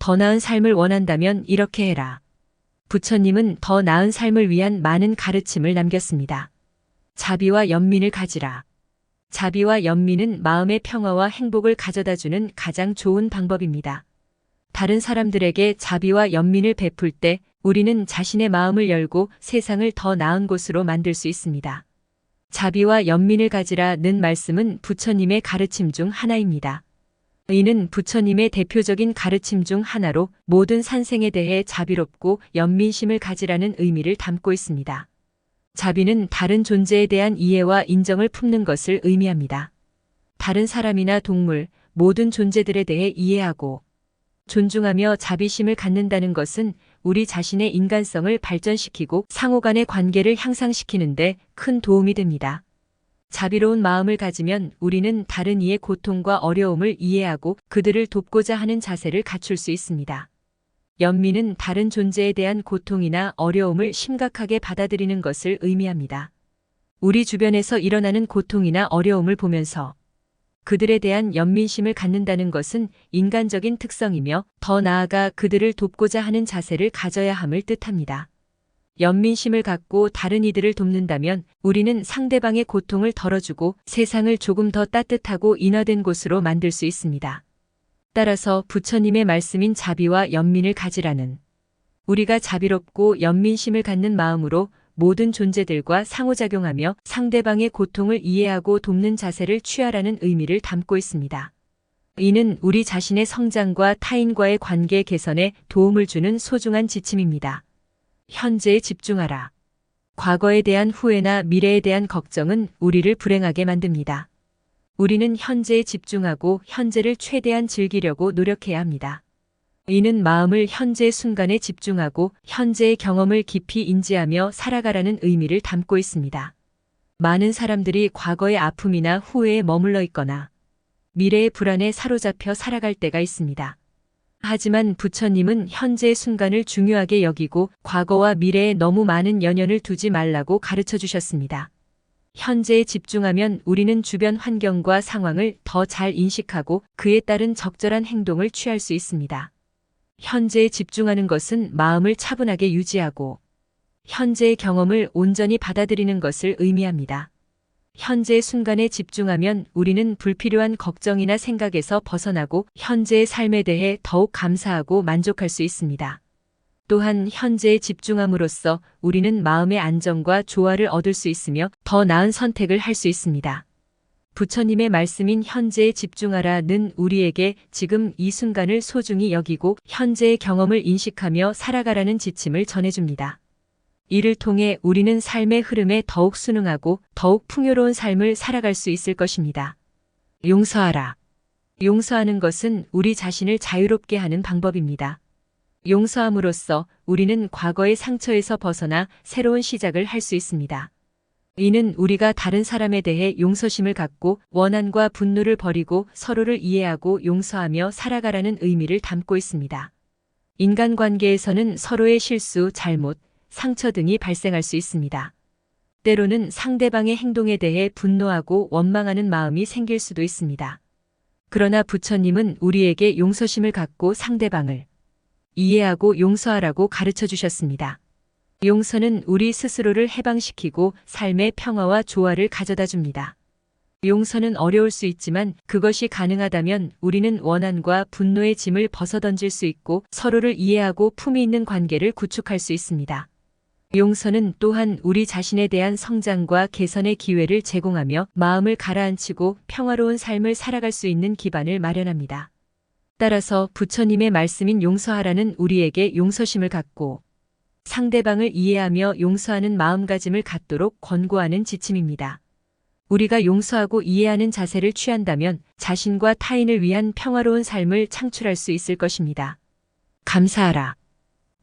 더 나은 삶을 원한다면 이렇게 해라. 부처님은 더 나은 삶을 위한 많은 가르침을 남겼습니다. 자비와 연민을 가지라. 자비와 연민은 마음의 평화와 행복을 가져다주는 가장 좋은 방법입니다. 다른 사람들에게 자비와 연민을 베풀 때 우리는 자신의 마음을 열고 세상을 더 나은 곳으로 만들 수 있습니다. 자비와 연민을 가지라는 말씀은 부처님의 가르침 중 하나입니다. 이는 부처님의 대표적인 가르침 중 하나로 모든 산생에 대해 자비롭고 연민심을 가지라는 의미를 담고 있습니다. 자비는 다른 존재에 대한 이해와 인정을 품는 것을 의미합니다. 다른 사람이나 동물, 모든 존재들에 대해 이해하고 존중하며 자비심을 갖는다는 것은 우리 자신의 인간성을 발전시키고 상호 간의 관계를 향상시키는 데 큰 도움이 됩니다. 자비로운 마음을 가지면 우리는 다른 이의 고통과 어려움을 이해하고 그들을 돕고자 하는 자세를 갖출 수 있습니다. 연민은 다른 존재에 대한 고통이나 어려움을 심각하게 받아들이는 것을 의미합니다. 우리 주변에서 일어나는 고통이나 어려움을 보면서 그들에 대한 연민심을 갖는다는 것은 인간적인 특성이며 더 나아가 그들을 돕고자 하는 자세를 가져야 함을 뜻합니다. 연민심을 갖고 다른 이들을 돕는다면 우리는 상대방의 고통을 덜어주고 세상을 조금 더 따뜻하고 인화된 곳으로 만들 수 있습니다. 따라서 부처님의 말씀인 자비와 연민을 가지라는 우리가 자비롭고 연민심을 갖는 마음으로 모든 존재들과 상호작용하며 상대방의 고통을 이해하고 돕는 자세를 취하라는 의미를 담고 있습니다. 이는 우리 자신의 성장과 타인과의 관계 개선에 도움을 주는 소중한 지침입니다. 현재에 집중하라. 과거에 대한 후회나 미래에 대한 걱정은 우리를 불행하게 만듭니다. 우리는 현재에 집중하고 현재를 최대한 즐기려고 노력해야 합니다. 이는 마음을 현재의 순간에 집중하고 현재의 경험을 깊이 인지하며 살아가라는 의미를 담고 있습니다. 많은 사람들이 과거의 아픔이나 후회에 머물러 있거나 미래의 불안에 사로잡혀 살아갈 때가 있습니다. 하지만 부처님은 현재의 순간을 중요하게 여기고 과거와 미래에 너무 많은 연연을 두지 말라고 가르쳐 주셨습니다. 현재에 집중하면 우리는 주변 환경과 상황을 더 잘 인식하고 그에 따른 적절한 행동을 취할 수 있습니다. 현재에 집중하는 것은 마음을 차분하게 유지하고 현재의 경험을 온전히 받아들이는 것을 의미합니다. 현재의 순간에 집중하면 우리는 불필요한 걱정이나 생각에서 벗어나고 현재의 삶에 대해 더욱 감사하고 만족할 수 있습니다. 또한 현재에 집중함으로써 우리는 마음의 안정과 조화를 얻을 수 있으며 더 나은 선택을 할 수 있습니다. 부처님의 말씀인 현재에 집중하라는 우리에게 지금 이 순간을 소중히 여기고 현재의 경험을 인식하며 살아가라는 지침을 전해줍니다. 이를 통해 우리는 삶의 흐름에 더욱 순응하고 더욱 풍요로운 삶을 살아갈 수 있을 것입니다. 용서하라. 용서하는 것은 우리 자신을 자유롭게 하는 방법입니다. 용서함으로써 우리는 과거의 상처에서 벗어나 새로운 시작을 할 수 있습니다. 이는 우리가 다른 사람에 대해 용서심을 갖고 원한과 분노를 버리고 서로를 이해하고 용서하며 살아가라는 의미를 담고 있습니다. 인간관계에서는 서로의 실수, 잘못, 상처 등이 발생할 수 있습니다. 때로는 상대방의 행동에 대해 분노하고 원망하는 마음이 생길 수도 있습니다. 그러나 부처님은 우리에게 용서심을 갖고 상대방을 이해하고 용서하라고 가르쳐 주셨습니다. 용서는 우리 스스로를 해방시키고 삶의 평화와 조화를 가져다 줍니다. 용서는 어려울 수 있지만 그것이 가능하다면 우리는 원한과 분노의 짐을 벗어던질 수 있고 서로를 이해하고 품위 있는 관계를 구축할 수 있습니다. 용서는 또한 우리 자신에 대한 성장과 개선의 기회를 제공하며 마음을 가라앉히고 평화로운 삶을 살아갈 수 있는 기반을 마련합니다. 따라서 부처님의 말씀인 용서하라는 우리에게 용서심을 갖고 상대방을 이해하며 용서하는 마음가짐을 갖도록 권고하는 지침입니다. 우리가 용서하고 이해하는 자세를 취한다면 자신과 타인을 위한 평화로운 삶을 창출할 수 있을 것입니다. 감사하라.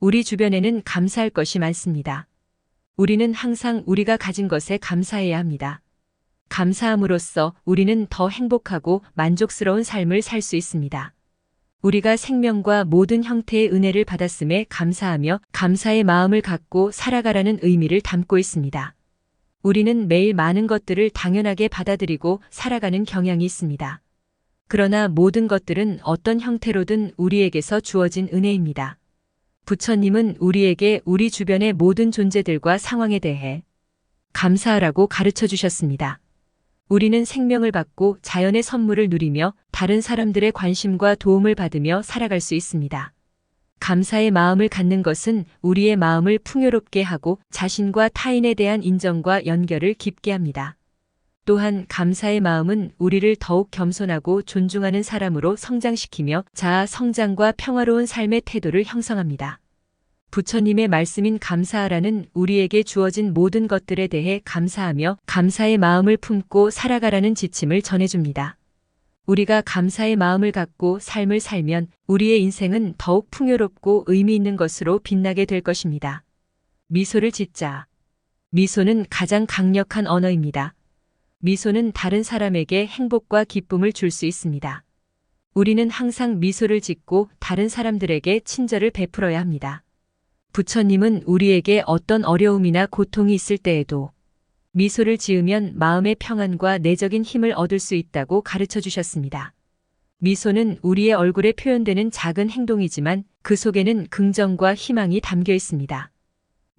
우리 주변에는 감사할 것이 많습니다. 우리는 항상 우리가 가진 것에 감사해야 합니다. 감사함으로써 우리는 더 행복하고 만족스러운 삶을 살 수 있습니다. 우리가 생명과 모든 형태의 은혜를 받았음에 감사하며 감사의 마음을 갖고 살아가라는 의미를 담고 있습니다. 우리는 매일 많은 것들을 당연하게 받아들이고 살아가는 경향이 있습니다. 그러나 모든 것들은 어떤 형태로든 우리에게서 주어진 은혜입니다. 부처님은 우리에게 우리 주변의 모든 존재들과 상황에 대해 감사하라고 가르쳐 주셨습니다. 우리는 생명을 받고 자연의 선물을 누리며 다른 사람들의 관심과 도움을 받으며 살아갈 수 있습니다. 감사의 마음을 갖는 것은 우리의 마음을 풍요롭게 하고 자신과 타인에 대한 인정과 연결을 깊게 합니다. 또한 감사의 마음은 우리를 더욱 겸손하고 존중하는 사람으로 성장시키며 자아 성장과 평화로운 삶의 태도를 형성합니다. 부처님의 말씀인 감사하라는 우리에게 주어진 모든 것들에 대해 감사하며 감사의 마음을 품고 살아가라는 지침을 전해줍니다. 우리가 감사의 마음을 갖고 삶을 살면 우리의 인생은 더욱 풍요롭고 의미 있는 것으로 빛나게 될 것입니다. 미소를 짓자. 미소는 가장 강력한 언어입니다. 미소는 다른 사람에게 행복과 기쁨을 줄 수 있습니다. 우리는 항상 미소를 짓고 다른 사람들에게 친절을 베풀어야 합니다. 부처님은 우리에게 어떤 어려움이나 고통이 있을 때에도 미소를 지으면 마음의 평안과 내적인 힘을 얻을 수 있다고 가르쳐 주셨습니다. 미소는 우리의 얼굴에 표현되는 작은 행동이지만 그 속에는 긍정과 희망이 담겨 있습니다.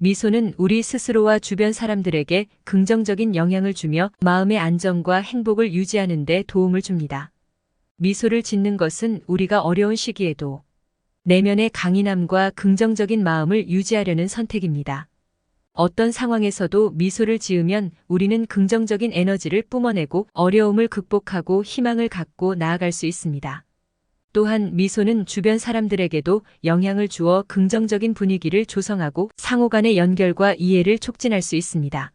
미소는 우리 스스로와 주변 사람들에게 긍정적인 영향을 주며 마음의 안정과 행복을 유지하는 데 도움을 줍니다. 미소를 짓는 것은 우리가 어려운 시기에도 내면의 강인함과 긍정적인 마음을 유지하려는 선택입니다. 어떤 상황에서도 미소를 지으면 우리는 긍정적인 에너지를 뿜어내고 어려움을 극복하고 희망을 갖고 나아갈 수 있습니다. 또한 미소는 주변 사람들에게도 영향을 주어 긍정적인 분위기를 조성하고 상호 간의 연결과 이해를 촉진할 수 있습니다.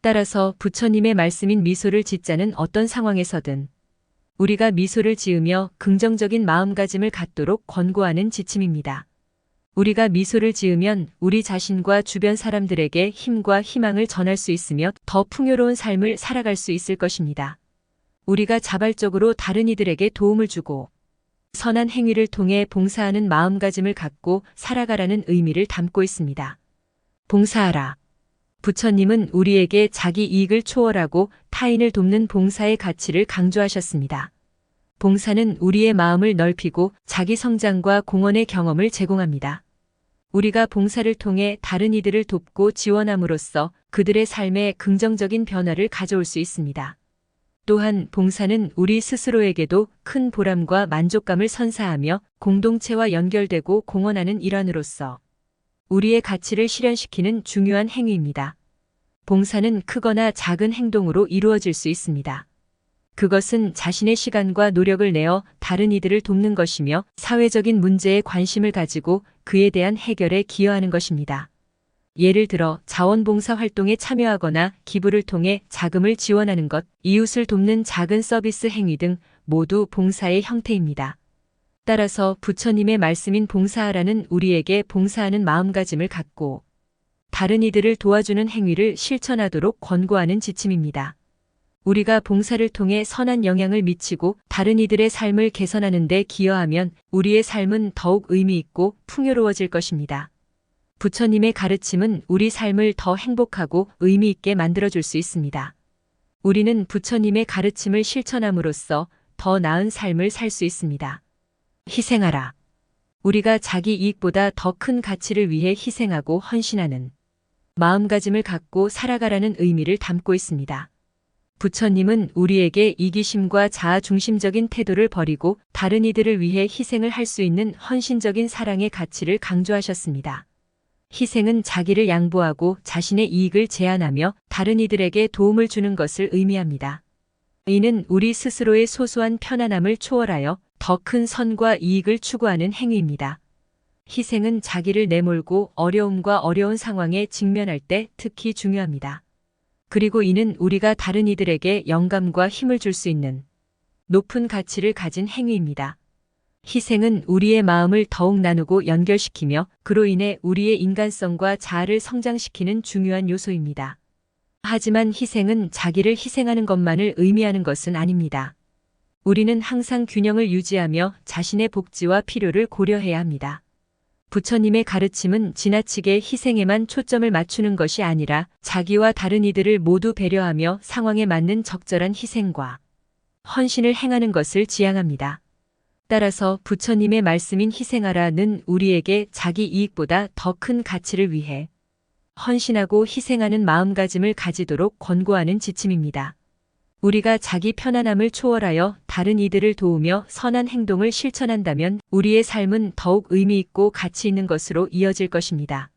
따라서 부처님의 말씀인 미소를 짓자는 어떤 상황에서든 우리가 미소를 지으며 긍정적인 마음가짐을 갖도록 권고하는 지침입니다. 우리가 미소를 지으면 우리 자신과 주변 사람들에게 힘과 희망을 전할 수 있으며 더 풍요로운 삶을 살아갈 수 있을 것입니다. 우리가 자발적으로 다른 이들에게 도움을 주고 선한 행위를 통해 봉사하는 마음가짐을 갖고 살아가라는 의미를 담고 있습니다. 봉사하라. 부처님은 우리에게 자기 이익을 초월하고 타인을 돕는 봉사의 가치를 강조하셨습니다. 봉사는 우리의 마음을 넓히고 자기 성장과 공헌의 경험을 제공합니다. 우리가 봉사를 통해 다른 이들을 돕고 지원함으로써 그들의 삶에 긍정적인 변화를 가져올 수 있습니다. 또한 봉사는 우리 스스로에게도 큰 보람과 만족감을 선사하며 공동체와 연결되고 공헌하는 일환으로서 우리의 가치를 실현시키는 중요한 행위입니다. 봉사는 크거나 작은 행동으로 이루어질 수 있습니다. 그것은 자신의 시간과 노력을 내어 다른 이들을 돕는 것이며 사회적인 문제에 관심을 가지고 그에 대한 해결에 기여하는 것입니다. 예를 들어 자원봉사 활동에 참여하거나 기부를 통해 자금을 지원하는 것, 이웃을 돕는 작은 서비스 행위 등 모두 봉사의 형태입니다. 따라서 부처님의 말씀인 봉사하라는 우리에게 봉사하는 마음가짐을 갖고 다른 이들을 도와주는 행위를 실천하도록 권고하는 지침입니다. 우리가 봉사를 통해 선한 영향을 미치고 다른 이들의 삶을 개선하는 데 기여하면 우리의 삶은 더욱 의미 있고 풍요로워질 것입니다. 부처님의 가르침은 우리 삶을 더 행복하고 의미 있게 만들어줄 수 있습니다. 우리는 부처님의 가르침을 실천함으로써 더 나은 삶을 살 수 있습니다. 희생하라. 우리가 자기 이익보다 더 큰 가치를 위해 희생하고 헌신하는 마음가짐을 갖고 살아가라는 의미를 담고 있습니다. 부처님은 우리에게 이기심과 자아중심적인 태도를 버리고 다른 이들을 위해 희생을 할 수 있는 헌신적인 사랑의 가치를 강조하셨습니다. 희생은 자기를 양보하고 자신의 이익을 제한하며 다른 이들에게 도움을 주는 것을 의미합니다. 이는 우리 스스로의 소소한 편안함을 초월하여 더 큰 선과 이익을 추구하는 행위입니다. 희생은 자기를 내몰고 어려움과 어려운 상황에 직면할 때 특히 중요합니다. 그리고 이는 우리가 다른 이들에게 영감과 힘을 줄 수 있는 높은 가치를 가진 행위입니다. 희생은 우리의 마음을 더욱 나누고 연결시키며 그로 인해 우리의 인간성과 자아를 성장시키는 중요한 요소입니다. 하지만 희생은 자기를 희생하는 것만을 의미하는 것은 아닙니다. 우리는 항상 균형을 유지하며 자신의 복지와 필요를 고려해야 합니다. 부처님의 가르침은 지나치게 희생에만 초점을 맞추는 것이 아니라 자기와 다른 이들을 모두 배려하며 상황에 맞는 적절한 희생과 헌신을 행하는 것을 지향합니다. 따라서 부처님의 말씀인 희생하라는 우리에게 자기 이익보다 더 큰 가치를 위해 헌신하고 희생하는 마음가짐을 가지도록 권고하는 지침입니다. 우리가 자기 편안함을 초월하여 다른 이들을 도우며 선한 행동을 실천한다면 우리의 삶은 더욱 의미 있고 가치 있는 것으로 이어질 것입니다.